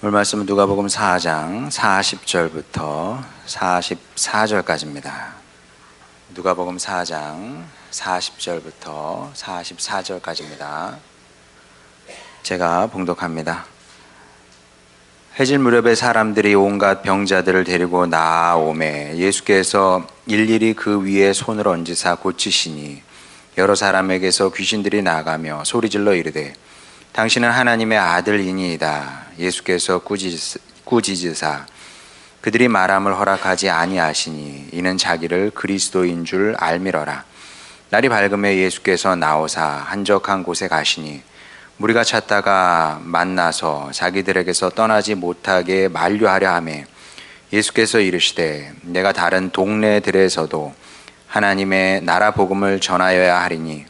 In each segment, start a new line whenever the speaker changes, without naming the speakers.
오늘 말씀은 누가복음 4장 40절부터 44절까지입니다. 누가복음 4장 40절부터 44절까지입니다. 제가 봉독합니다. 해질 무렵에 사람들이 온갖 병자들을 데리고 나아오매 예수께서 일일이 그 위에 손을 얹으사 고치시니 여러 사람에게서 귀신들이 나가며 소리질러 이르되 당신은 하나님의 아들이니이다. 예수께서 꾸짖으사 그들이 말함을 허락하지 아니하시니 이는 자기를 그리스도인 줄 알미러라. 날이 밝음에 예수께서 나오사 한적한 곳에 가시니 무리가 찾다가 만나서 자기들에게서 떠나지 못하게 만류하려 하매 예수께서 이르시되 내가 다른 동네들에서도 하나님의 나라 복음을 전하여야 하리니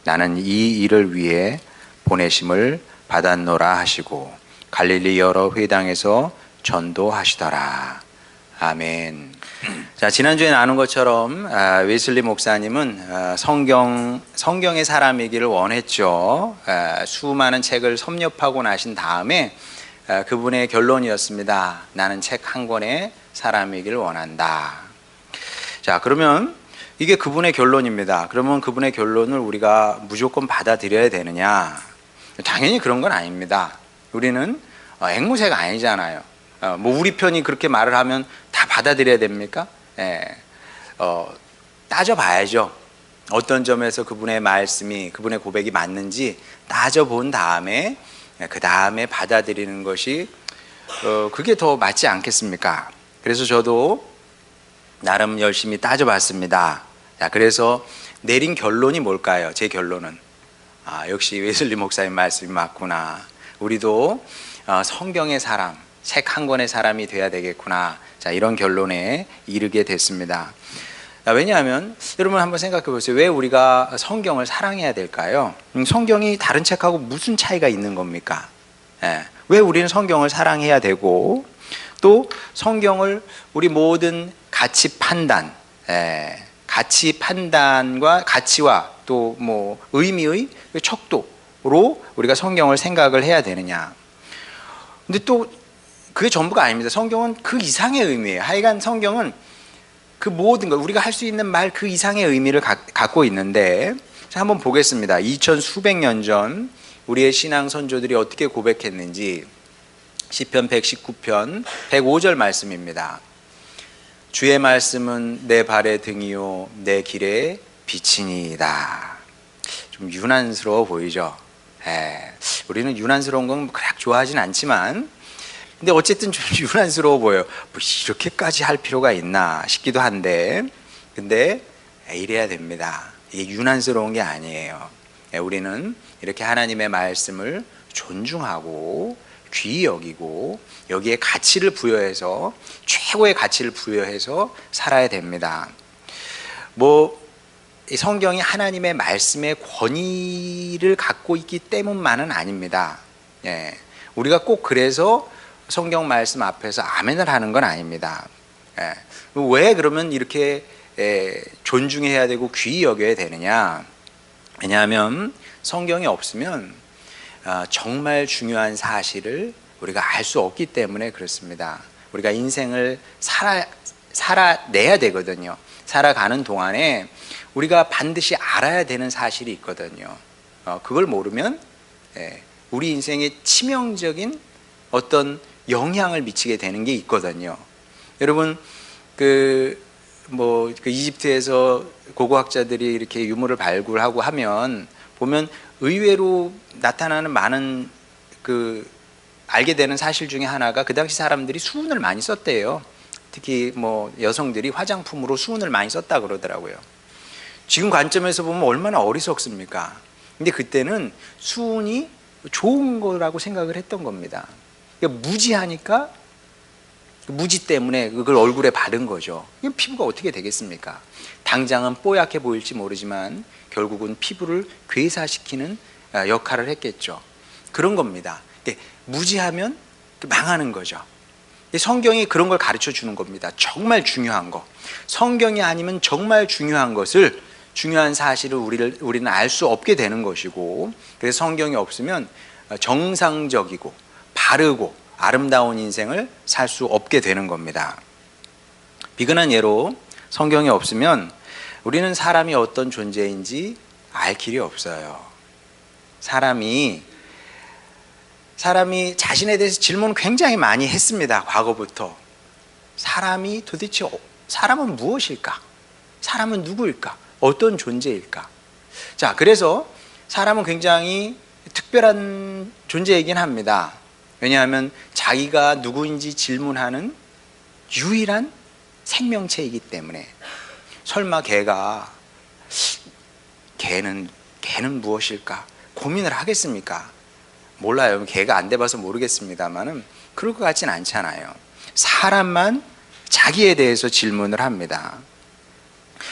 나는 이 일을 위해 보내심을 받았노라 하시고 갈릴리 여러 회당에서 전도하시더라. 아멘. 자, 지난주에 나눈 것처럼 웨슬리 목사님은 성경의 사람이기를 원했죠. 수많은 책을 섭렵하고 나신 다음에 그분의 결론이었습니다. 나는 책 한 권의 사람이기를 원한다. 자, 그러면 이게 그분의 결론입니다. 그러면 그분의 결론을 우리가 무조건 받아들여야 되느냐? 당연히 그런 건 아닙니다. 우리는 앵무새가 아니잖아요. 뭐 우리 편이 그렇게 말을 하면 다 받아들여야 됩니까? 따져봐야죠. 어떤 점에서 그분의 말씀이, 그분의 고백이 맞는지 따져본 다음에 그 다음에 받아들이는 것이 그게 더 맞지 않겠습니까? 그래서 저도 나름 열심히 따져봤습니다. 자, 그래서 내린 결론이 뭘까요? 제 결론은 역시 웨슬리 목사님 말씀이 맞구나. 우리도 성경의 사람, 책 한 권의 사람이 돼야 되겠구나. 자, 이런 결론에 이르게 됐습니다. 왜냐하면 여러분 한번 생각해 보세요. 왜 우리가 성경을 사랑해야 될까요? 성경이 다른 책하고 무슨 차이가 있는 겁니까? 왜 우리는 성경을 사랑해야 되고 또 성경을 우리 모든 가치 판단과 가치와 또 뭐 의미의 척도로 우리가 성경을 생각을 해야 되느냐? 근데 또 그게 전부가 아닙니다. 성경은 그 이상의 의미예요. 하여간 성경은 그 모든 것, 우리가 할 수 있는 말 그 이상의 의미를 갖고 있는데, 자, 한번 보겠습니다. 2000 수백 년 전 우리의 신앙 선조들이 어떻게 고백했는지 시편 119편 105절 말씀입니다. 주의 말씀은 내 발의 등이요 내 길의 빛이니이다. 좀 유난스러워 보이죠? 우리는 유난스러운 건 그렇게 좋아하진 않지만 근데 어쨌든 좀 유난스러워 보여요. 뭐 이렇게까지 할 필요가 있나 싶기도 한데 근데 이래야 됩니다. 이게 유난스러운 게 아니에요. 우리는 이렇게 하나님의 말씀을 존중하고 귀히 여기고 여기에 가치를 부여해서 최고의 가치를 부여해서 살아야 됩니다. 이 성경이 하나님의 말씀의 권위를 갖고 있기 때문만은 아닙니다. 우리가 꼭 그래서 성경 말씀 앞에서 아멘을 하는 건 아닙니다. 왜 그러면 이렇게 존중해야 되고 귀히 여겨야 되느냐? 왜냐하면 성경이 없으면 정말 중요한 사실을 우리가 알 수 없기 때문에 그렇습니다. 우리가 인생을 살아내야 되거든요. 살아가는 동안에 우리가 반드시 알아야 되는 사실이 있거든요. 그걸 모르면 우리 인생에 치명적인 어떤 영향을 미치게 되는 게 있거든요. 여러분 이집트에서 고고학자들이 이렇게 유물을 발굴하고 하면 보면 의외로 나타나는 많은 알게 되는 사실 중에 하나가 그 당시 사람들이 수은을 많이 썼대요. 특히 여성들이 화장품으로 수은을 많이 썼다 그러더라고요. 지금 관점에서 보면 얼마나 어리석습니까? 근데 그때는 수은이 좋은 거라고 생각을 했던 겁니다. 그러니까 무지하니까 무지 때문에 그걸 얼굴에 바른 거죠. 피부가 어떻게 되겠습니까? 당장은 뽀얗게 보일지 모르지만 결국은 피부를 괴사시키는 역할을 했겠죠. 그런 겁니다. 무지하면 망하는 거죠. 성경이 그런 걸 가르쳐 주는 겁니다. 정말 중요한 거. 성경이 아니면 정말 중요한 것을, 중요한 사실을 우리는 알 수 없게 되는 것이고, 그래서 성경이 없으면 정상적이고 바르고 아름다운 인생을 살 수 없게 되는 겁니다. 비근한 예로 성경이 없으면 우리는 사람이 어떤 존재인지 알 길이 없어요. 사람이 자신에 대해서 질문을 굉장히 많이 했습니다. 과거부터. 사람이 도대체 사람은 무엇일까? 사람은 누구일까? 어떤 존재일까? 자, 그래서 사람은 굉장히 특별한 존재이긴 합니다. 왜냐하면 자기가 누구인지 질문하는 유일한 생명체이기 때문에. 설마 개는 무엇일까? 고민을 하겠습니까? 몰라요. 개가 안 돼봐서 모르겠습니다만은 그럴 것 같진 않잖아요. 사람만 자기에 대해서 질문을 합니다.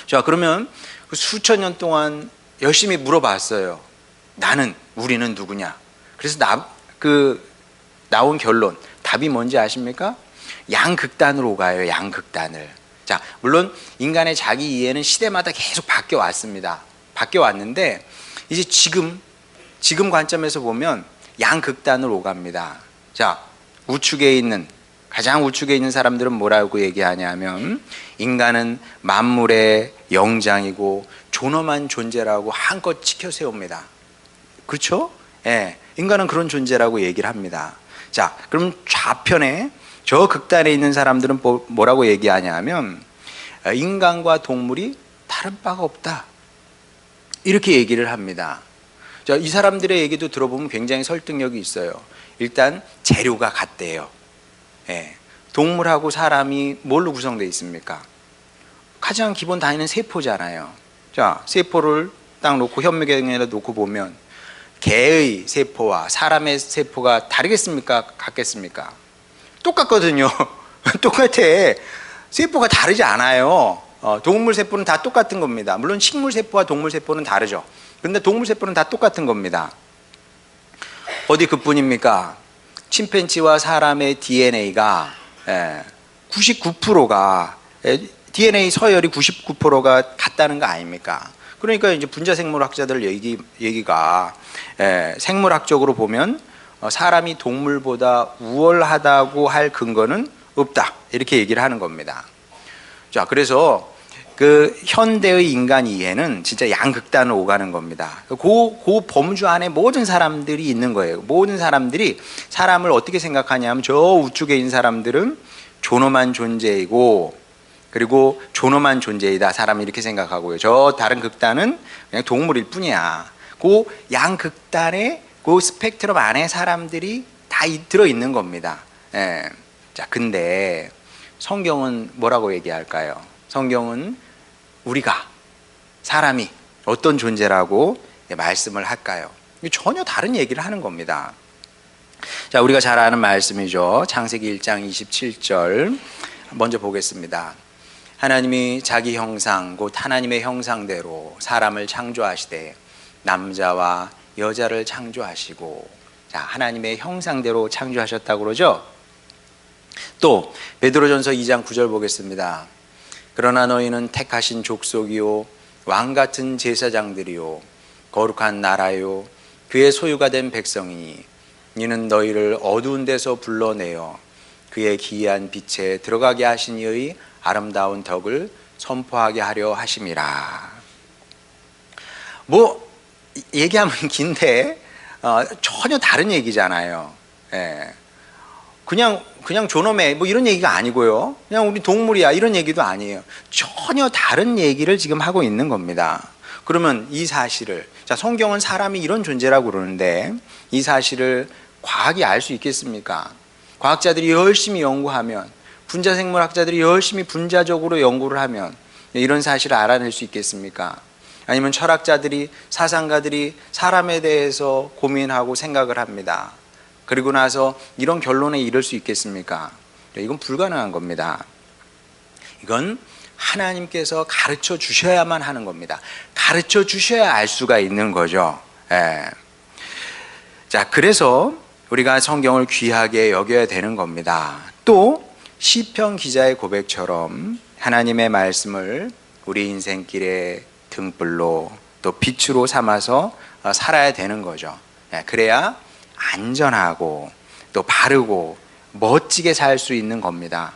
자, 그러면 수천 년 동안 열심히 물어봤어요. 우리는 누구냐? 그래서 나온 결론, 답이 뭔지 아십니까? 양극단으로 가요. 양극단을. 자, 물론 인간의 자기 이해는 시대마다 계속 바뀌어 왔습니다. 바뀌어 왔는데 이제 지금 관점에서 보면 양극단으로 오갑니다. 자, 가장 우측에 있는 사람들은 뭐라고 얘기하냐면 인간은 만물의 영장이고 존엄한 존재라고 한껏 치켜 세웁니다. 그렇죠? 예, 인간은 그런 존재라고 얘기를 합니다. 자, 그럼 좌편에 저 극단에 있는 사람들은 뭐라고 얘기하냐면 인간과 동물이 다른 바가 없다. 이렇게 얘기를 합니다. 자, 이 사람들의 얘기도 들어보면 굉장히 설득력이 있어요. 일단 재료가 같대요. 예, 동물하고 사람이 뭘로 구성되어 있습니까? 가장 기본 단위는 세포잖아요. 자, 세포를 딱 놓고 현미경에다 놓고 보면 개의 세포와 사람의 세포가 다르겠습니까? 같겠습니까? 똑같거든요. 똑같아. 세포가 다르지 않아요. 동물 세포는 다 똑같은 겁니다. 물론 식물 세포와 동물 세포는 다르죠. 그런데 동물 세포는 다 똑같은 겁니다. 어디 그뿐입니까? 침팬지와 사람의 DNA가 99%가 DNA 서열이 99%가 같다는 거 아닙니까? 그러니까 이제 분자생물학자들 얘기가 생물학적으로 보면 사람이 동물보다 우월하다고 할 근거는 없다. 이렇게 얘기를 하는 겁니다. 자, 그래서 그 현대의 인간 이해는 진짜 양극단을 오가는 겁니다. 그 범주 안에 모든 사람들이 있는 거예요. 모든 사람들이 사람을 어떻게 생각하냐면 저 우측에 있는 사람들은 존엄한 존재이고 그리고 존엄한 존재이다. 사람이 이렇게 생각하고요. 저 다른 극단은 그냥 동물일 뿐이야. 그 양극단의 그 스펙트럼 안에 사람들이 다 들어있는 겁니다. 예. 자, 근데 성경은 뭐라고 얘기할까요? 성경은 사람이 어떤 존재라고 말씀을 할까요? 전혀 다른 얘기를 하는 겁니다. 자, 우리가 잘 아는 말씀이죠. 창세기 1장 27절 먼저 보겠습니다. 하나님이 자기 형상 곧 하나님의 형상대로 사람을 창조하시되 남자와 여자를 창조하시고. 자, 하나님의 형상대로 창조하셨다고 그러죠. 또 베드로전서 2장 9절 보겠습니다. 그러나 너희는 택하신 족속이요 왕같은 제사장들이요 거룩한 나라요 그의 소유가 된 백성이니 이는 너희를 어두운 데서 불러내어 그의 기이한 빛에 들어가게 하신 이의 아름다운 덕을 선포하게 하려 하심이라. 뭐 얘기하면 긴데 전혀 다른 얘기잖아요. 예. 그냥 존엄해 뭐 이런 얘기가 아니고요. 그냥 우리 동물이야 이런 얘기도 아니에요. 전혀 다른 얘기를 지금 하고 있는 겁니다. 그러면 이 사실을, 자, 성경은 사람이 이런 존재라고 그러는데 이 사실을 과학이 알 수 있겠습니까? 과학자들이 열심히 연구하면, 분자생물학자들이 열심히 분자적으로 연구를 하면 이런 사실을 알아낼 수 있겠습니까? 아니면 철학자들이, 사상가들이 사람에 대해서 고민하고 생각을 합니다. 그리고 나서 이런 결론에 이를 수 있겠습니까? 이건 불가능한 겁니다. 이건 하나님께서 가르쳐 주셔야만 하는 겁니다. 가르쳐 주셔야 알 수가 있는 거죠. 예. 자, 그래서 우리가 성경을 귀하게 여겨야 되는 겁니다. 또 시편 기자의 고백처럼 하나님의 말씀을 우리 인생길의 등불로 또 빛으로 삼아서 살아야 되는 거죠. 예. 그래야 안전하고 또 바르고 멋지게 살 수 있는 겁니다.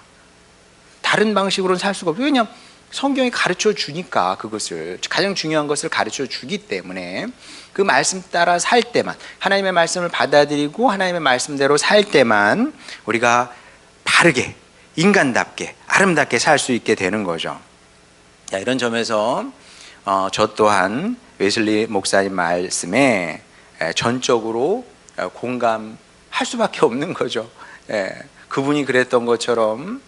다른 방식으로는 살 수가 없어요. 왜냐하면 성경이 가르쳐 주니까, 그것을, 가장 중요한 것을 가르쳐 주기 때문에 그 말씀 따라 살 때만, 하나님의 말씀을 받아들이고 하나님의 말씀대로 살 때만 우리가 바르게, 인간답게, 아름답게 살 수 있게 되는 거죠. 자, 이런 점에서 저 또한 웨슬리 목사님 말씀에 전적으로 공감할 수밖에 없는 거죠. 그분이 그랬던 것처럼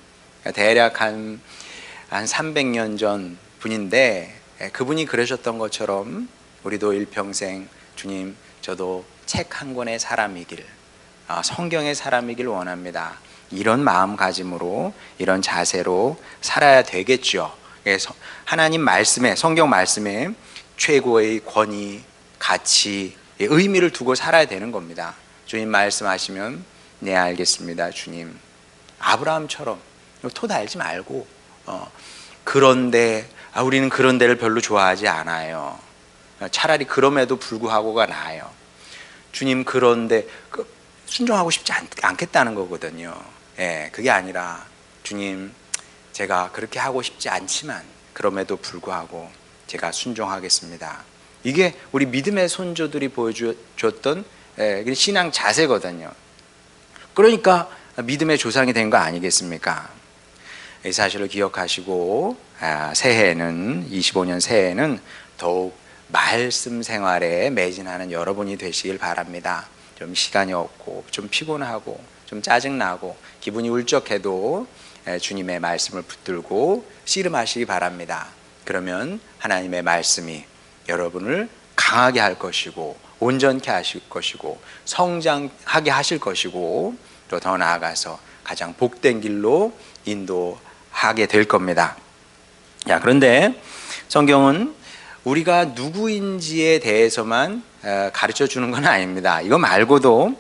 대략 한 300년 전 분인데, 그분이 그러셨던 것처럼 우리도 일평생 주님, 저도 책 한 권의 사람이길, 성경의 사람이길 원합니다, 이런 마음가짐으로, 이런 자세로 살아야 되겠죠. 그래서 하나님 말씀에, 성경 말씀에 최고의 권위, 가치, 의미를 두고 살아야 되는 겁니다. 주님 말씀하시면 네 알겠습니다 주님, 아브라함처럼 토 달지 말고, 그런데 우리는 그런 데를 별로 좋아하지 않아요, 차라리 그럼에도 불구하고가 나아요. 주님, 그런데 순종하고 싶지 않겠다는 거거든요. 그게 아니라 주님, 제가 그렇게 하고 싶지 않지만 그럼에도 불구하고 제가 순종하겠습니다. 이게 우리 믿음의 선조들이 보여줬던 신앙 자세거든요. 그러니까 믿음의 조상이 된 거 아니겠습니까? 이 사실을 기억하시고 새해에는, 25년 새해에는 더욱 말씀 생활에 매진하는 여러분이 되시길 바랍니다. 좀 시간이 없고 좀 피곤하고 좀 짜증나고 기분이 울적해도 주님의 말씀을 붙들고 씨름하시기 바랍니다. 그러면 하나님의 말씀이 여러분을 강하게 할 것이고 온전케 하실 것이고 성장하게 하실 것이고, 또 더 나아가서 가장 복된 길로 인도하게 될 겁니다. 그런데 성경은 우리가 누구인지에 대해서만 가르쳐 주는 건 아닙니다. 이거 말고도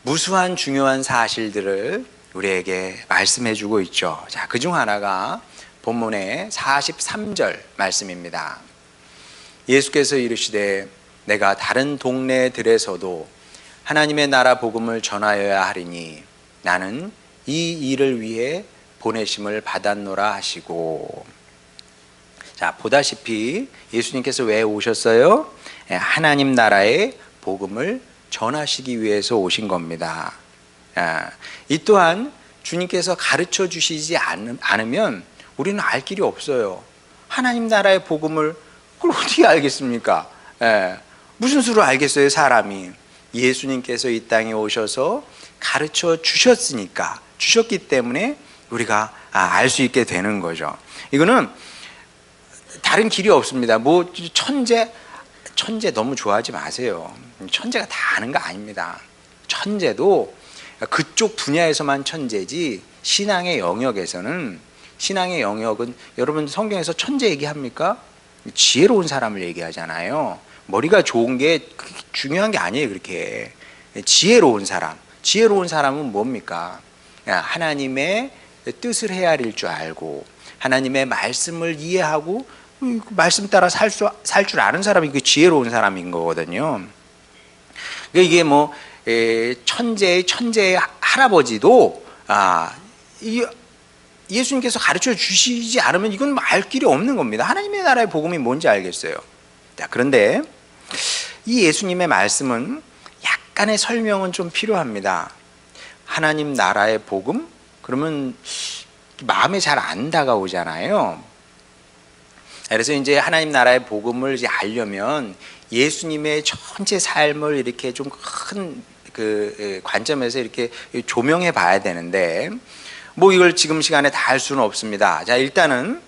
무수한 중요한 사실들을 우리에게 말씀해 주고 있죠. 자, 그중 하나가 본문의 43절 말씀입니다. 예수께서 이르시되 내가 다른 동네들에서도 하나님의 나라 복음을 전하여야 하리니 나는 이 일을 위해 보내심을 받았노라 하시고. 자, 보다시피 예수님께서 왜 오셨어요? 하나님 나라의 복음을 전하시기 위해서 오신 겁니다. 이 또한 주님께서 가르쳐 주시지 않으면 우리는 알 길이 없어요. 하나님 나라의 복음을 그걸 어떻게 알겠습니까? 무슨 수로 알겠어요, 사람이? 예수님께서 이 땅에 오셔서 가르쳐 주셨으니까, 주셨기 때문에 우리가 알 수 있게 되는 거죠. 이거는 다른 길이 없습니다. 뭐 천재 너무 좋아하지 마세요. 천재가 다 아는 거 아닙니다. 천재도 그쪽 분야에서만 천재지, 신앙의 영역은 여러분 성경에서 천재 얘기합니까? 지혜로운 사람을 얘기하잖아요. 머리가 좋은 게 중요한 게 아니에요. 그렇게 지혜로운 사람은 뭡니까? 하나님의 뜻을 헤아릴 줄 알고 하나님의 말씀을 이해하고 말씀 따라 살 줄 아는 사람이 그 지혜로운 사람인 거거든요. 그러니까 이게 뭐 천재의 할아버지도 예수님께서 가르쳐 주시지 않으면 이건 알 길이 없는 겁니다. 하나님의 나라의 복음이 뭔지 알겠어요. 자, 그런데 이 예수님의 말씀은 약간의 설명은 좀 필요합니다. 하나님 나라의 복음? 그러면 마음에 잘 안 다가오잖아요. 그래서 이제 하나님 나라의 복음을 이제 알려면 예수님의 전체 삶을 이렇게 좀 큰 그 관점에서 이렇게 조명해 봐야 되는데, 뭐 이걸 지금 시간에 다 할 수는 없습니다. 자, 일단은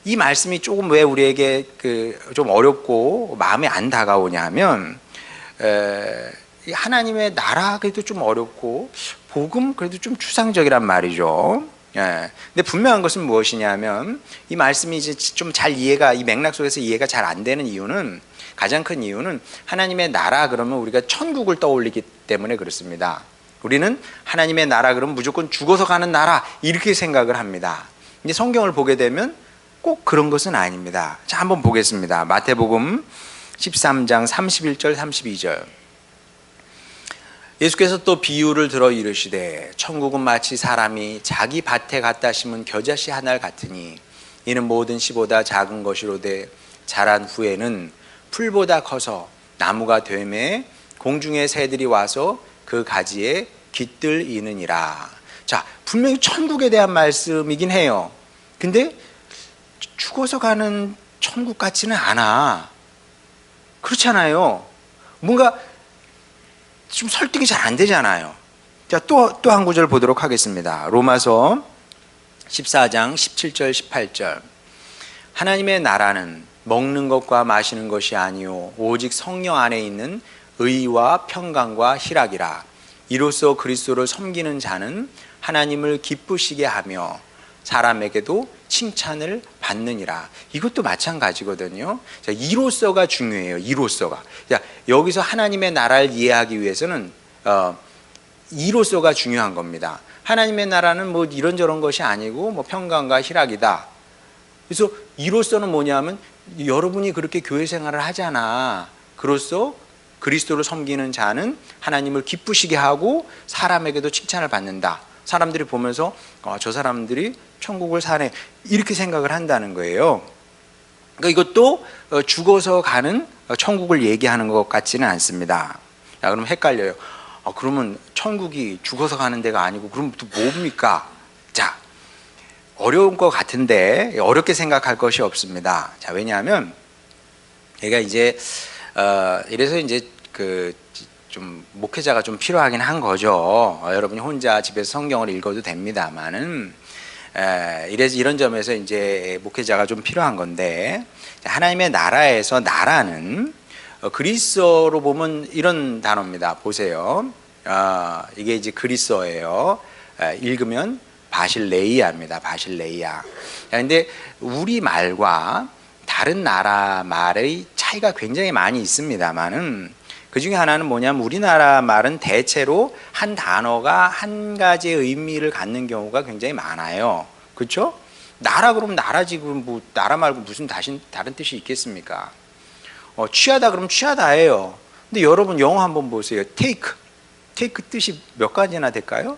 이 말씀이 조금 왜 우리에게 좀 어렵고 마음에 안 다가오냐 하면, 하나님의 나라 그래도 좀 어렵고 복음 그래도 좀 추상적이란 말이죠. 근데 분명한 것은 무엇이냐면, 이 말씀이 이제 좀 잘 이해가, 이 맥락 속에서 이해가 잘 안 되는 이유는, 가장 큰 이유는 하나님의 나라 그러면 우리가 천국을 떠올리기 때문에 그렇습니다. 우리는 하나님의 나라 그러면 무조건 죽어서 가는 나라 이렇게 생각을 합니다. 이제 성경을 보게 되면 꼭 그런 것은 아닙니다. 자, 한번 보겠습니다. 마태복음 13장 31절 32절. 예수께서 또 비유를 들어 이르시되 천국은 마치 사람이 자기 밭에 갖다 심은 겨자씨 하나 같으니 이는 모든 씨보다 작은 것이로되 자란 후에는 풀보다 커서 나무가 되매 공중의 새들이 와서 그 가지에 깃들이느니라. 자, 분명히 천국에 대한 말씀이긴 해요. 근데 죽어서 가는 천국 같지는 않아. 그렇잖아요. 뭔가 좀 설득이 잘 안 되잖아요. 자, 또 한 구절 보도록 하겠습니다. 로마서 14장 17절 18절. 하나님의 나라는 먹는 것과 마시는 것이 아니요 오직 성령 안에 있는 의와 평강과 희락이라. 이로써 그리스도를 섬기는 자는 하나님을 기쁘시게 하며 사람에게도 칭찬을 받느니라. 이것도 마찬가지거든요. 자, 이로써가 중요해요. 이로써가. 자, 여기서 하나님의 나라를 이해하기 위해서는 이로써가 중요한 겁니다. 하나님의 나라는 뭐 이런저런 것이 아니고 뭐 평강과 희락이다. 그래서 이로써는 뭐냐면 여러분이 그렇게 교회 생활을 하잖아. 그로써 그리스도를 섬기는 자는 하나님을 기쁘시게 하고 사람에게도 칭찬을 받는다. 사람들이 보면서 저 사람들이 천국을 사네 이렇게 생각을 한다는 거예요. 그러니까 이것도 죽어서 가는 천국을 얘기하는 것 같지는 않습니다. 야, 그럼 헷갈려요. 그러면 천국이 죽어서 가는 데가 아니고 그럼 또 뭡니까? 자, 어려운 것 같은데 어렵게 생각할 것이 없습니다. 자, 왜냐하면 얘가 이제 이래서 이제 좀 목회자가 좀 필요하긴 한 거죠. 여러분이 혼자 집에서 성경을 읽어도 됩니다만은 이런 점에서 이제 목회자가 좀 필요한 건데, 하나님의 나라에서 나라는 그리스어로 보면 이런 단어입니다. 보세요. 이게 이제 그리스어예요. 읽으면 바실레이아입니다. 바실레이아. 근데 우리 말과 다른 나라 말의 차이가 굉장히 많이 있습니다만은 그 중에 하나는 뭐냐면 우리나라 말은 대체로 한 단어가 한 가지의 의미를 갖는 경우가 굉장히 많아요. 그렇죠? 나라 그러면 나라지. 그럼 뭐 나라 말고 무슨 다른 뜻이 있겠습니까? 취하다 그러면 취하다예요. 근데 여러분 영어 한번 보세요. take 뜻이 몇 가지나 될까요?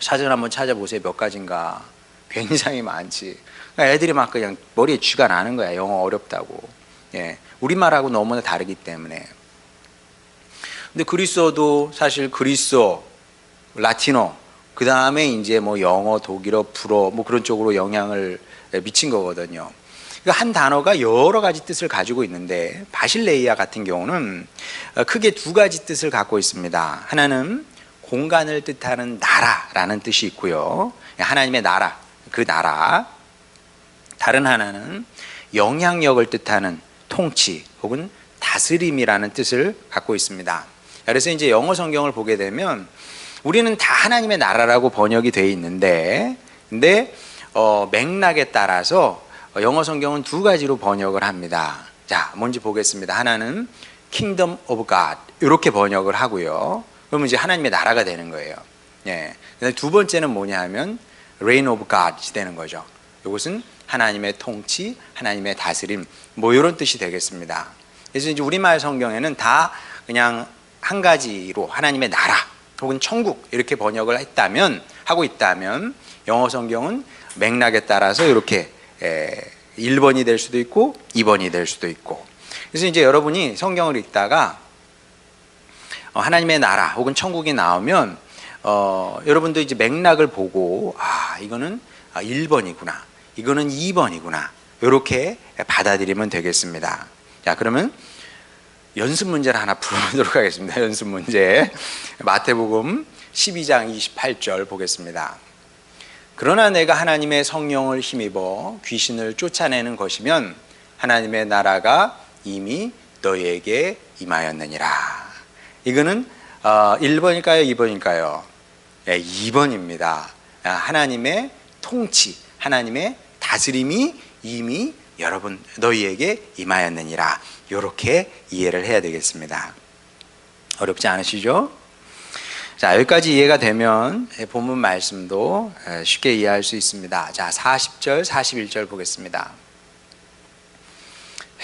사전 한번 찾아보세요. 몇 가지인가. 굉장히 많지. 그러니까 애들이 막 그냥 머리에 쥐가 나는 거야. 영어 어렵다고. 예, 우리말하고 너무나 다르기 때문에. 근데 그리스어도 사실 그리스어, 라틴어, 그 다음에 이제 뭐 영어, 독일어, 불어 뭐 그런 쪽으로 영향을 미친 거거든요. 그러니까 한 단어가 여러 가지 뜻을 가지고 있는데 바실레이아 같은 경우는 크게 두 가지 뜻을 갖고 있습니다. 하나는 공간을 뜻하는 나라라는 뜻이 있고요. 하나님의 나라, 그 나라. 다른 하나는 영향력을 뜻하는 통치 혹은 다스림이라는 뜻을 갖고 있습니다. 그래서 이제 영어 성경을 보게 되면 우리는 다 하나님의 나라라고 번역이 되어 있는데, 근데 맥락에 따라서 영어 성경은 두 가지로 번역을 합니다. 자, 뭔지 보겠습니다. 하나는 Kingdom of God 이렇게 번역을 하고요. 그러면 이제 하나님의 나라가 되는 거예요. 예. 두 번째는 뭐냐 하면 Reign of God이 되는 거죠. 이것은 하나님의 통치, 하나님의 다스림 뭐 이런 뜻이 되겠습니다. 그래서 이제 우리말 성경에는 다 그냥 한 가지로 하나님의 나라 혹은 천국 이렇게 번역을 하고 있다면 영어 성경은 맥락에 따라서 이렇게 1번이 될 수도 있고 2번이 될 수도 있고. 그래서 이제 여러분이 성경을 읽다가 하나님의 나라 혹은 천국이 나오면 여러분도 이제 맥락을 보고 이거는 1번이구나, 이거는 2번이구나 이렇게 받아들이면 되겠습니다. 자, 그러면 연습 문제를 하나 풀어보도록 하겠습니다. 연습 문제. 마태복음 12장 28절 보겠습니다. 그러나 내가 하나님의 성령을 힘입어 귀신을 쫓아내는 것이면 하나님의 나라가 이미 너희에게 임하였느니라. 이거는 1번일까요? 2번일까요? 네, 2번입니다. 하나님의 통치, 하나님의 다스림이 이미 여러분 너희에게 임하였느니라. 이렇게 이해를 해야 되겠습니다. 어렵지 않으시죠? 자, 여기까지 이해가 되면 본문 말씀도 쉽게 이해할 수 있습니다. 자, 40절, 41절 보겠습니다.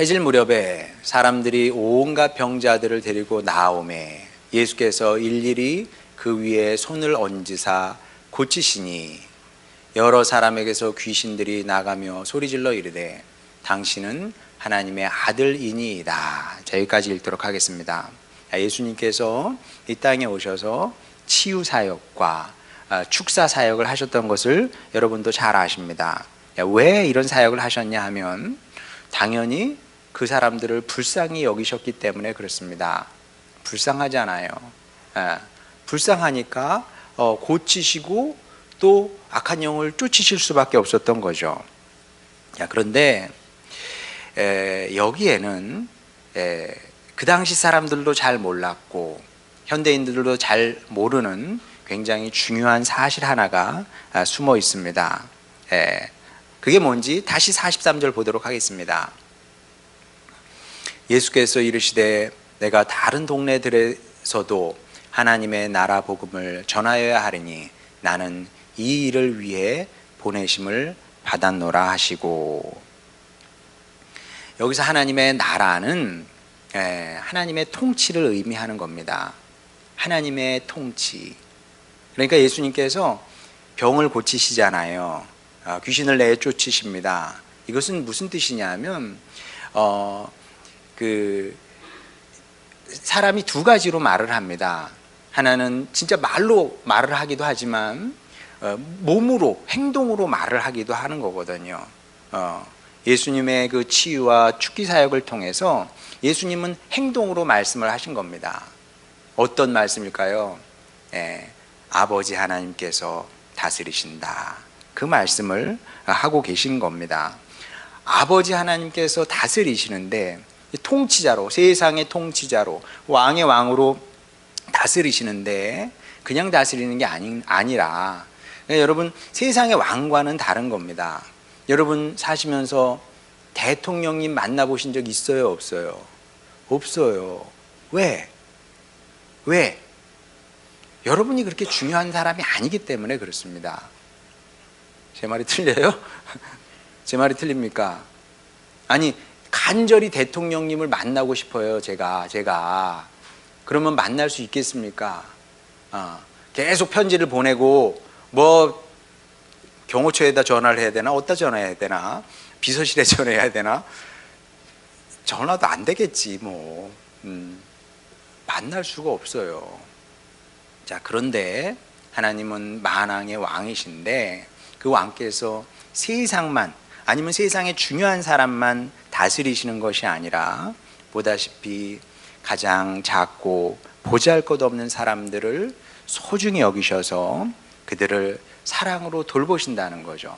해질 무렵에 사람들이 온갖 병자들을 데리고 나오매 예수께서 일일이 그 위에 손을 얹으사 고치시니 여러 사람에게서 귀신들이 나가며 소리질러 이르되 당신은 하나님의 아들이니이다. 자, 여기까지 읽도록 하겠습니다. 예수님께서 이 땅에 오셔서 치유 사역과 축사 사역을 하셨던 것을 여러분도 잘 아십니다. 왜 이런 사역을 하셨냐 하면 당연히 그 사람들을 불쌍히 여기셨기 때문에 그렇습니다. 불쌍하잖아요. 불쌍하니까 고치시고 또 악한 영을 쫓으실 수밖에 없었던 거죠. 그런데 여기에는 그 당시 사람들도 잘 몰랐고 현대인들도 잘 모르는 굉장히 중요한 사실 하나가 숨어 있습니다. 그게 뭔지 다시 43절 보도록 하겠습니다. 예수께서 이르시되 내가 다른 동네들에서도 하나님의 나라 복음을 전하여야 하리니 나는 이 일을 위해 보내심을 받았노라 하시고, 여기서 하나님의 나라는 하나님의 통치를 의미하는 겁니다. 하나님의 통치. 그러니까 예수님께서 병을 고치시잖아요. 귀신을 내쫓으십니다. 이것은 무슨 뜻이냐면 사람이 두 가지로 말을 합니다. 하나는 진짜 말로 말을 하기도 하지만 몸으로, 행동으로 말을 하기도 하는 거거든요. 예수님의 그 치유와 축기 사역을 통해서 예수님은 행동으로 말씀을 하신 겁니다. 어떤 말씀일까요? 아버지 하나님께서 다스리신다. 그 말씀을 하고 계신 겁니다. 아버지 하나님께서 다스리시는데 통치자로, 세상의 통치자로, 왕의 왕으로 다스리시는데 그냥 다스리는 게 아니라 여러분, 세상의 왕과는 다른 겁니다. 여러분 사시면서 대통령님 만나보신 적 있어요? 없어요? 없어요. 왜? 여러분이 그렇게 중요한 사람이 아니기 때문에 그렇습니다. 제 말이 틀려요? 제 말이 틀립니까? 아니, 간절히 대통령님을 만나고 싶어요. 제가 그러면 만날 수 있겠습니까? 계속 편지를 보내고 뭐 경호처에다 전화를 해야 되나, 어디다 전화해야 되나, 비서실에 전화해야 되나, 전화도 안 되겠지 뭐. 만날 수가 없어요. 자, 그런데 하나님은 만왕의 왕이신데 그 왕께서 세상만, 아니면 세상의 중요한 사람만 다스리시는 것이 아니라 보다시피 가장 작고 보잘것없는 사람들을 소중히 여기셔서 그들을 사랑으로 돌보신다는 거죠.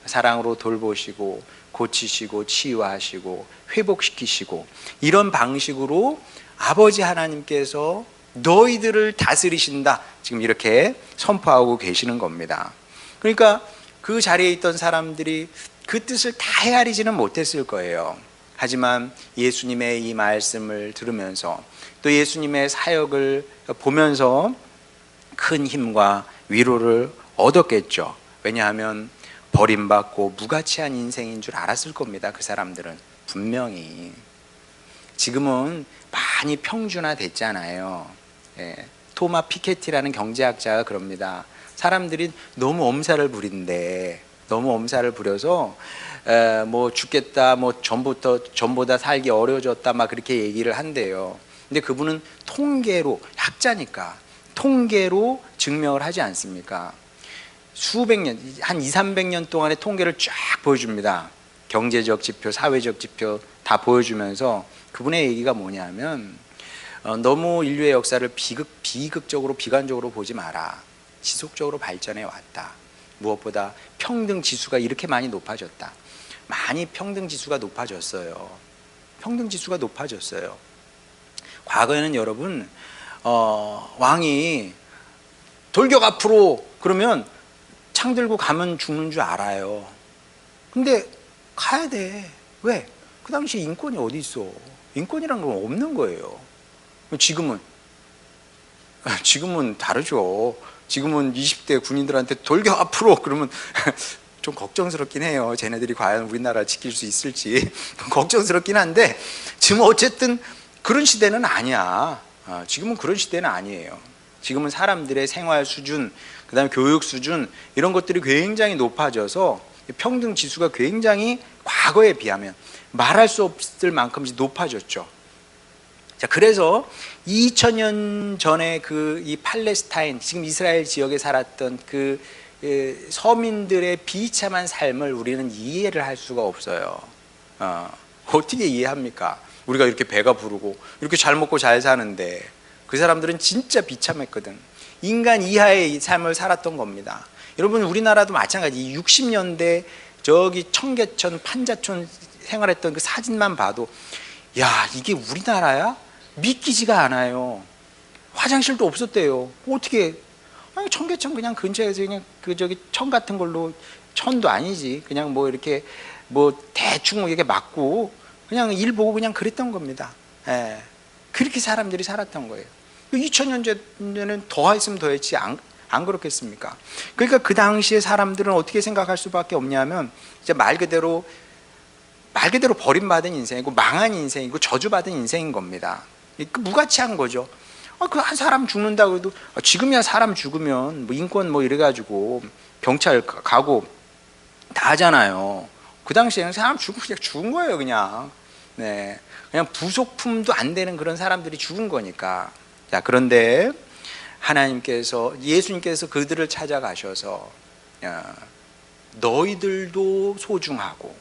사랑으로 돌보시고 고치시고 치유하시고 회복시키시고, 이런 방식으로 아버지 하나님께서 너희들을 다스리신다, 지금 이렇게 선포하고 계시는 겁니다. 그러니까 그 자리에 있던 사람들이 그 뜻을 다 헤아리지는 못했을 거예요. 하지만 예수님의 이 말씀을 들으면서 또 예수님의 사역을 보면서 큰 힘과 위로를 얻었겠죠. 왜냐하면 버림받고 무가치한 인생인 줄 알았을 겁니다. 그 사람들은 분명히. 지금은 많이 평준화됐잖아요. 토마 피케티라는 경제학자가 그럽니다. 사람들이 너무 엄살을 부린대. 너무 엄살을 부려서 뭐 죽겠다, 뭐 전보다 살기 어려워졌다, 막 그렇게 얘기를 한대요. 근데 그분은 통계로, 학자니까 통계로 증명을 하지 않습니까? 수백 년, 한 200~300년 동안의 통계를 쫙 보여줍니다. 경제적 지표, 사회적 지표 다 보여주면서 그분의 얘기가 뭐냐면 너무 인류의 역사를 비극적으로, 비관적으로 보지 마라. 지속적으로 발전해 왔다. 무엇보다 평등 지수가 이렇게 많이 높아졌다. 많이 평등 지수가 높아졌어요. 평등 지수가 높아졌어요. 과거에는 여러분 왕이 돌격 앞으로 그러면 창 들고 가면 죽는 줄 알아요. 근데 가야 돼. 왜? 그 당시 인권이 어디 있어? 인권이란 건 없는 거예요. 지금은 다르죠. 지금은 20대 군인들한테 돌격 앞으로 그러면 좀 걱정스럽긴 해요. 쟤네들이 과연 우리나라 지킬 수 있을지 걱정스럽긴 한데, 지금 어쨌든 그런 시대는 아니야. 지금은 그런 시대는 아니에요. 지금은 사람들의 생활 수준, 그다음에 교육 수준 이런 것들이 굉장히 높아져서 평등 지수가 굉장히 과거에 비하면 말할 수 없을 만큼 높아졌죠. 자, 그래서 2000년 전에 이 팔레스타인, 지금 이스라엘 지역에 살았던 그 서민들의 비참한 삶을 우리는 이해를 할 수가 없어요. 어떻게 이해합니까? 우리가 이렇게 배가 부르고 이렇게 잘 먹고 잘 사는데 그 사람들은 진짜 비참했거든. 인간 이하의 삶을 살았던 겁니다. 여러분, 우리나라도 마찬가지. 60년대 저기 청계천, 판자촌 생활했던 그 사진만 봐도 야, 이게 우리나라야? 믿기지가 않아요. 화장실도 없었대요. 어떻게? 아니, 청계천 그냥 근처에서 그냥 그 저기 천 같은 걸로, 천도 아니지, 그냥 뭐 이렇게 뭐 대충 이렇게 맞고 그냥 일 보고 그냥 그랬던 겁니다. 예. 그렇게 사람들이 살았던 거예요. 2000년 전에는 더 했으면 더 했지, 안 그렇겠습니까? 그러니까 그 당시에 사람들은 어떻게 생각할 수밖에 없냐면, 이제 말 그대로 버림받은 인생이고 망한 인생이고 저주받은 인생인 겁니다. 그 무가치한 거죠. 그 한 사람 죽는다고 해도 지금이야 사람 죽으면 뭐 인권 뭐 이래가지고 경찰 가고 다 하잖아요. 그 당시에는 사람 죽으면 그냥 죽은 거예요, 그냥. 네, 그냥 부속품도 안 되는 그런 사람들이 죽은 거니까. 자, 그런데 하나님께서, 예수님께서 그들을 찾아가셔서 너희들도 소중하고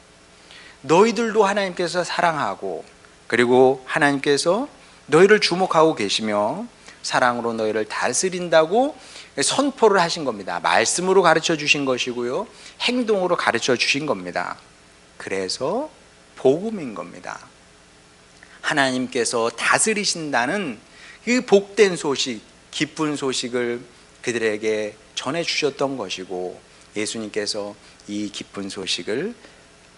너희들도 하나님께서 사랑하고, 그리고 하나님께서 너희를 주목하고 계시며 사랑으로 너희를 다스린다고 선포를 하신 겁니다. 말씀으로 가르쳐 주신 것이고요, 행동으로 가르쳐 주신 겁니다. 그래서 복음인 겁니다. 하나님께서 다스리신다는 그 복된 소식, 기쁜 소식을 그들에게 전해 주셨던 것이고, 예수님께서 이 기쁜 소식을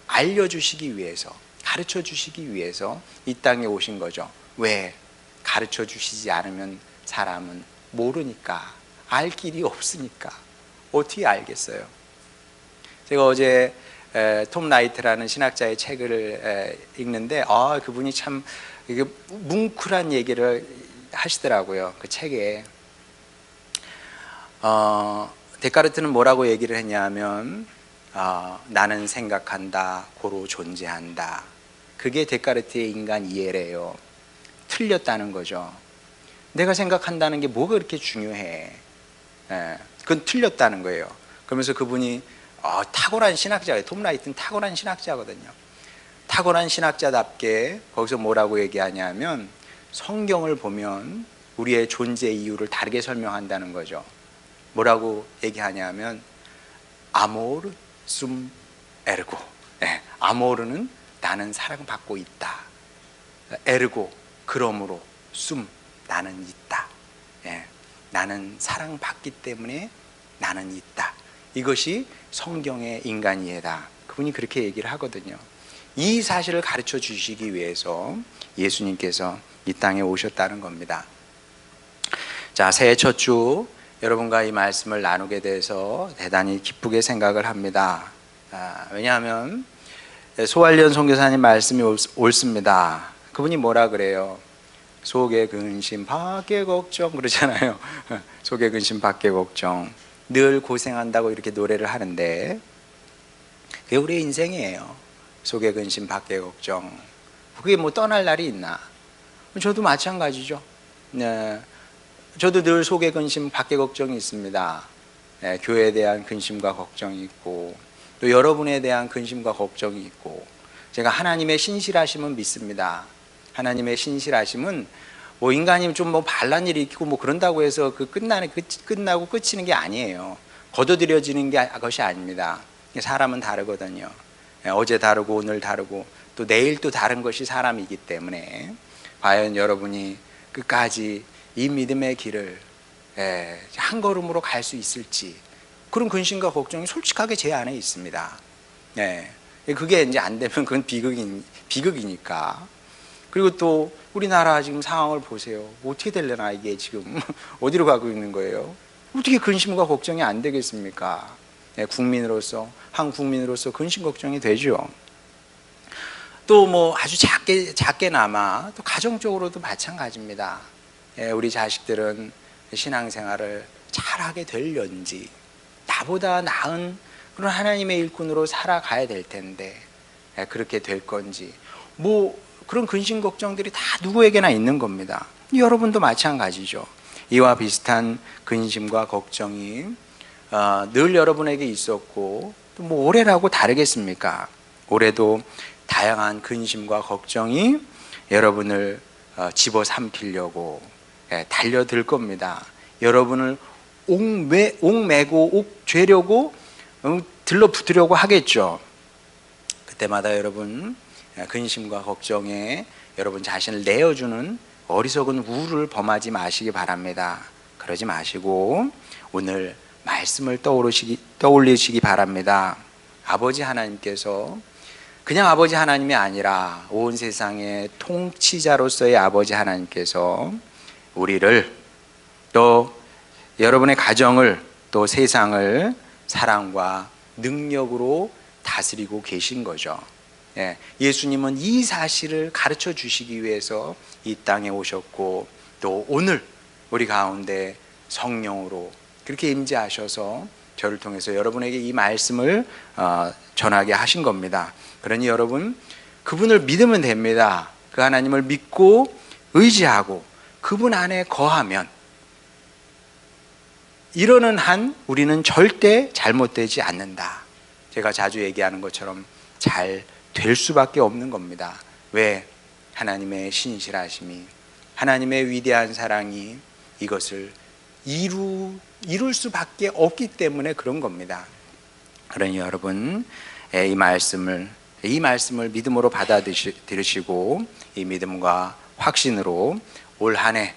알려주시기 위해서, 가르쳐 주시기 위해서 이 땅에 오신 거죠. 왜? 가르쳐 주시지 않으면 사람은 모르니까, 알 길이 없으니까. 어떻게 알겠어요? 제가 어제 톰 라이트라는 신학자의 책을 읽는데, 그분이 참 이게 뭉클한 얘기를 하시더라고요. 그 책에 데카르트는 뭐라고 얘기를 했냐면, 나는 생각한다, 고로 존재한다. 그게 데카르트의 인간 이해래요. 틀렸다는 거죠. 내가 생각한다는 게 뭐가 그렇게 중요해? 그건 틀렸다는 거예요. 그러면서 그분이 탁월한 신학자예요. 톰 라이트는 탁월한 신학자거든요. 탁월한 신학자답게 거기서 뭐라고 얘기하냐면, 성경을 보면 우리의 존재 이유를 다르게 설명한다는 거죠. 뭐라고 얘기하냐면, 아모르 숨 에르고, 아모르는 나는 사랑받고 있다, 에르고 그러므로 숨 나는 있다, 나는 사랑받기 때문에 나는 있다. 이것이 성경의 인간 이해다. 그분이 그렇게 얘기를 하거든요. 이 사실을 가르쳐 주시기 위해서 예수님께서 이 땅에 오셨다는 겁니다. 자, 새해 첫 주 여러분과 이 말씀을 나누게 돼서 대단히 기쁘게 생각을 합니다. 왜냐하면 소활련 선교사님 말씀이 옳습니다. 그분이 뭐라 그래요? 속에 근심 밖에 걱정 그러잖아요. 속에 근심 밖에 걱정, 늘 고생한다고 이렇게 노래를 하는데, 그게 우리의 인생이에요. 속에 근심 밖에 걱정. 그게 뭐 떠날 날이 있나? 저도 마찬가지죠. 네. 저도 늘 속에 근심 밖에 걱정이 있습니다. 교회에 대한 근심과 걱정이 있고, 또 여러분에 대한 근심과 걱정이 있고, 제가 하나님의 신실하심은 믿습니다. 하나님의 신실하심은 뭐 인간이 좀 뭐 반란 일이 있고 뭐 그런다고 해서 끝나고 끝이는 게 아니에요. 거둬들여지는 것이 아닙니다. 사람은 다르거든요. 어제 다르고 오늘 다르고 또 내일 또 다른 것이 사람이기 때문에, 과연 여러분이 끝까지 이 믿음의 길을 한 걸음으로 갈 수 있을지, 그런 근심과 걱정이 솔직하게 제 안에 있습니다. 그게 이제 안 되면 그건 비극이니까. 그리고 또 우리나라 지금 상황을 보세요. 어떻게 되려나, 이게 지금 어디로 가고 있는 거예요? 어떻게 근심과 걱정이 안 되겠습니까? 국민으로서, 한 국민으로서 근심 걱정이 되죠. 또 뭐 아주 작게나마 또 가정적으로도 마찬가지입니다. 우리 자식들은 신앙생활을 잘하게 될런지, 나보다 나은 그런 하나님의 일꾼으로 살아가야 될 텐데 그렇게 될 건지, 뭐 그런 근심 걱정들이 다 누구에게나 있는 겁니다. 여러분도 마찬가지죠. 이와 비슷한 근심과 걱정이 늘 여러분에게 있었고, 또 뭐 올해라고 다르겠습니까? 올해도 다양한 근심과 걱정이 여러분을 집어삼키려고 달려들 겁니다. 여러분을 옥매고 옥죄려고 들러붙으려고 하겠죠. 그때마다 여러분 근심과 걱정에 여러분 자신을 내어주는 어리석은 우를 범하지 마시기 바랍니다. 그러지 마시고 오늘 말씀을 떠올리시기 바랍니다. 아버지 하나님께서 그냥 아버지 하나님이 아니라 온 세상의 통치자로서의 아버지 하나님께서 우리를, 또 여러분의 가정을, 또 세상을 사랑과 능력으로 다스리고 계신 거죠. 예수님은 이 사실을 가르쳐 주시기 위해서 이 땅에 오셨고, 또 오늘 우리 가운데 성령으로 그렇게 임재하셔서 저를 통해서 여러분에게 이 말씀을 전하게 하신 겁니다. 그러니 여러분, 그분을 믿으면 됩니다. 그 하나님을 믿고 의지하고 그분 안에 거하면 이러는 한 우리는 절대 잘못되지 않는다. 제가 자주 얘기하는 것처럼 잘 될 수밖에 없는 겁니다. 왜? 하나님의 신실하심이, 하나님의 위대한 사랑이 이것을 이룰 수밖에 없기 때문에 그런 겁니다. 그러니 여러분, 이 말씀을 믿음으로 받아들이시고 이 믿음과 확신으로 올 한 해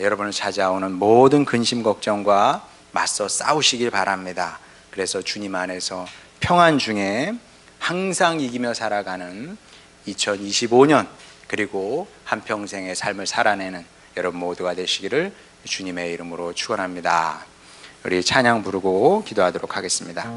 여러분을 찾아오는 모든 근심 걱정과 맞서 싸우시길 바랍니다. 그래서 주님 안에서 평안 중에 항상 이기며 살아가는 2025년, 그리고 한평생의 삶을 살아내는 여러분 모두가 되시기를 주님의 이름으로 축원합니다. 우리 찬양 부르고 기도하도록 하겠습니다.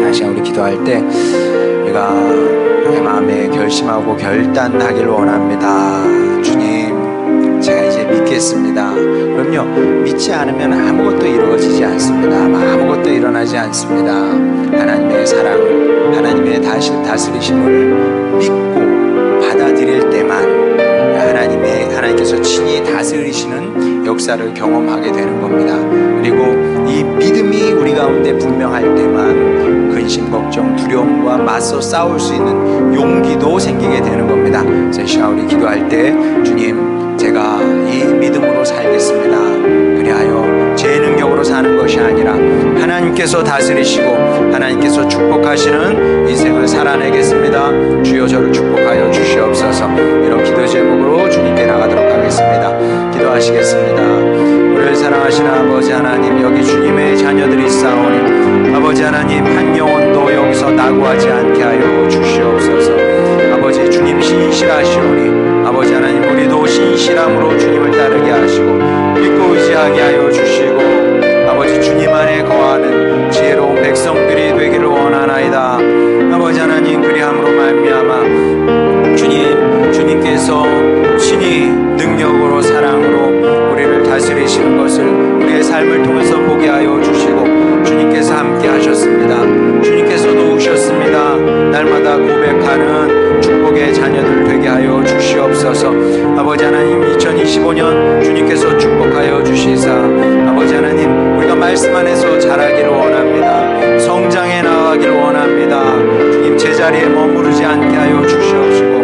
지난 시간 우리 기도할 때 우리가 내 마음에 결심하고 결단하기를 원합니다. 주님, 제가 이제 믿겠습니다. 그럼요, 믿지 않으면 아무것도 이루어지지 않습니다. 아무것도 일어나지 않습니다. 하나님의 사랑을, 하나님의 다스리심을 믿고 받아들일 때만 하나님께서 친히 다스리시는 역사를 경험하게 되는 겁니다. 그리고 이 믿음이 우리 가운데 분명할 때만 근심, 걱정, 두려움과 맞서 싸울 수 있는 용기도 생기게 되는 겁니다. 그래서 이 시간 우리 기도할 때 주님, 제가 이 믿음으로 살겠습니다. 그리하여 제 능력으로 사는 것이 아니라 하나님께서 다스리시고 하나님께서 축복하시는 인생을 살아내겠습니다. 주여 저를 축복하여 주시옵소서. 이런 기도 제목으로 주님께 나가도록 하겠습니다. 기도하시겠습니다. 우리를 사랑하시는 아버지 하나님, 여기 주님의 자녀들이 있사오니 아버지 하나님, 한 영혼도 여기서 낙오하지 않게 하여 주시옵소서. 아버지, 주님 신실하시오니 아버지 하나님, 우리도 신실함으로 주님을 따르게 하시고 믿고 의지하게 하여 주시고 아버지, 주님 안에 거하는 지혜로운 백성들이 되기를 원하나이다. 아버지 하나님, 그리함으로 말미암아 주님께서 친히 능력으로 사랑으로 우리를 다스리시는 것을 우리의 삶을 통해서 보게 하여 주시고 주님께서 함께 하셨습니다. 주님께서 도우셨습니다. 날마다 고백하는 축복의 자녀들 되게 하여 주시옵소서. 아버지 하나님, 2025년 주님께서 축복하여 주시사 아버지 하나님, 우리가 말씀 안에서 자라기를 원합니다. 성장해 나가기를 원합니다. 주님, 제자리에 머무르지 않게 하여 주시옵시고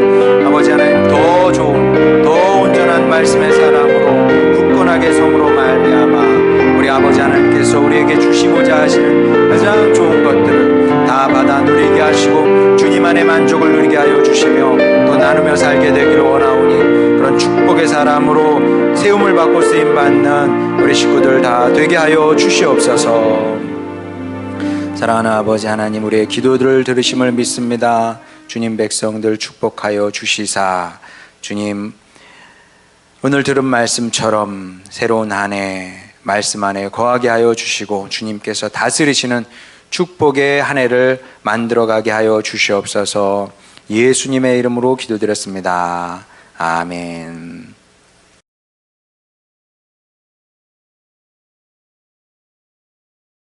아버지 하나님, 더 좋은, 더 온전한 말씀의 사람으로 굳건하게 섬으로 말미암아 우리 아버지 하나님께서 우리에게 주시고자 하시는 가장 좋은 것들을 다 받아 누리게 하시고 주님 안에 만족을 누리게 하여 주시며 또 나누며 살게 되기를 원하오니 그런 축복의 사람으로 세움을 받고 쓰임받는 우리 식구들 다 되게 하여 주시옵소서. 사랑하는 아버지 하나님, 우리의 기도들을 들으심을 믿습니다. 주님, 백성들 축복하여 주시사 주님, 오늘 들은 말씀처럼 새로운 한 해 말씀 안에 거하게 하여 주시고 주님께서 다스리시는 축복의 한 해를 만들어가게 하여 주시옵소서. 예수님의 이름으로 기도드렸습니다. 아멘.